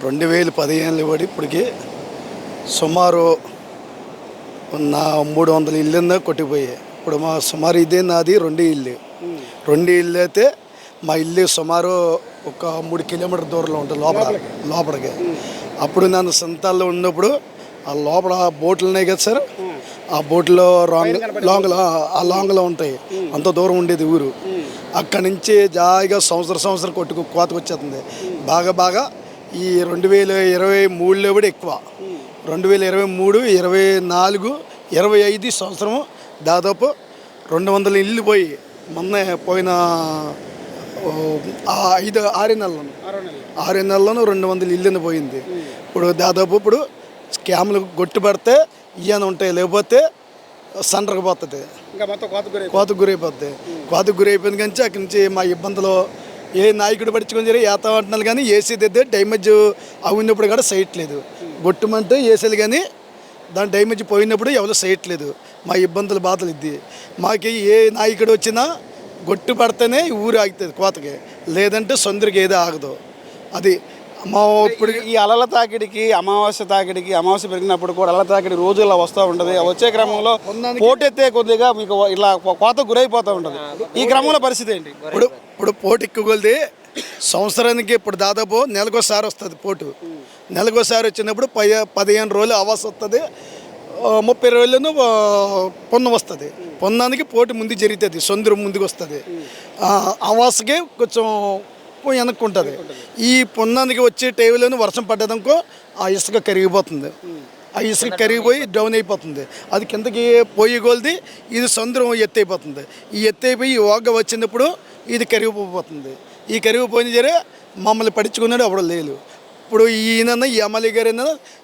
2015 పడి ఇప్పటికి సుమారు 300 ఇల్లు కొట్టిపోయాయి. ఇప్పుడు మా సుమారు ఇదే నాది 2 ఇల్లు. 2 ఇల్లు అయితే మా ఇల్లు సుమారు ఒక 3 కిలోమీటర్ దూరంలో ఉంటుంది లోపలికి. అప్పుడు నన్ను సంతాల్లో ఉన్నప్పుడు ఆ లోపల బోట్లు ఉన్నాయి కదా సార్, ఆ బోట్లో లాంగ్లో ఉంటాయి. అంత దూరం ఉండేది ఊరు. అక్కడి నుంచి జాయిగా సంవత్సరం కోతకు వచ్చేస్తుంది. బాగా ఈ 2023లో కూడా ఎక్కువ. 2023, 24, 25 సంవత్సరం దాదాపు 200 ఇల్లు పోయి మొన్న పోయిన 6 నెలలను 200 ఇల్లుని పోయింది. ఇప్పుడు దాదాపు ఇప్పుడు స్కామ్లు గొట్టుపడితే ఇవన్నీ ఉంటాయి, లేకపోతే సండ్రకు పోతుంది, కోతకు గురైపోద్ది. కోతకు గురైపోయింది కానీ అక్కడి నుంచి మా ఇబ్బందులు ఏ నాయకుడు పడుచుకొని జరిగి ఏతామంటున్నారు కానీ ఏసీ దిద్దే డ్యామేజ్ అవున్నప్పుడు కూడా చేయట్లేదు. గొట్టుమంటే ఏసీలు కానీ దాని డ్యామేజ్ పోయినప్పుడు ఎవరు చేయట్లేదు. మా ఇబ్బందులు బాధలు ఇది. మాకు ఏ నాయకుడు వచ్చినా గొట్టు పడితేనే ఊరు ఆగుతుంది కోతకి, లేదంటే సొందరికి ఏదో ఆగదు. అది మా ఇప్పుడు ఈ అలల తాకిడికి అమావాస్య పెరిగినప్పుడు కూడా అలల తాకిడి రోజు ఇలా వస్తూ ఉంటుంది. వచ్చే క్రమంలో పోటెత్తే కొద్దిగా మీకు ఇలా కోత గురైపోతూ ఉంటుంది. ఈ క్రమంలో పరిస్థితి ఏంటి? ఇప్పుడు పోటు ఎక్కువది సంవత్సరానికి ఇప్పుడు దాదాపు నెలకోసారి వస్తుంది పోటు. నెలకోసారి వచ్చినప్పుడు 15 రోజులు అవాస వస్తుంది, 30 రోజులను పొన్నం వస్తుంది. పొన్నానికి పోటు ముందు జరుగుతుంది, సొందరం ముందుకు వస్తుంది. అవాసకి కొంచెం వెనక్కుంటుంది. ఈ పొన్నానికి వచ్చే టైంలోనే వర్షం పడ్డదనుకో ఆ ఇసుక కరిగిపోతుంది. ఆ ఇసుక కరిగిపోయి డౌన్ అయిపోతుంది. అది కిందకి పోయి కొలిది ఇది సముద్రం ఎత్తు అయిపోతుంది. ఈ ఎత్తు అయిపోయి ఈ ఓగ వచ్చినప్పుడు ఇది కరిగిపోతుంది. ఈ కరిగిపోయిన జరే మమ్మల్ని పడించుకున్నాడు అప్పుడు లేదు. ఇప్పుడు ఈయన ఈ ఎమ్మెల్యే గారు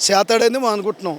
శాతాడని మనం అనుకుంటున్నాం.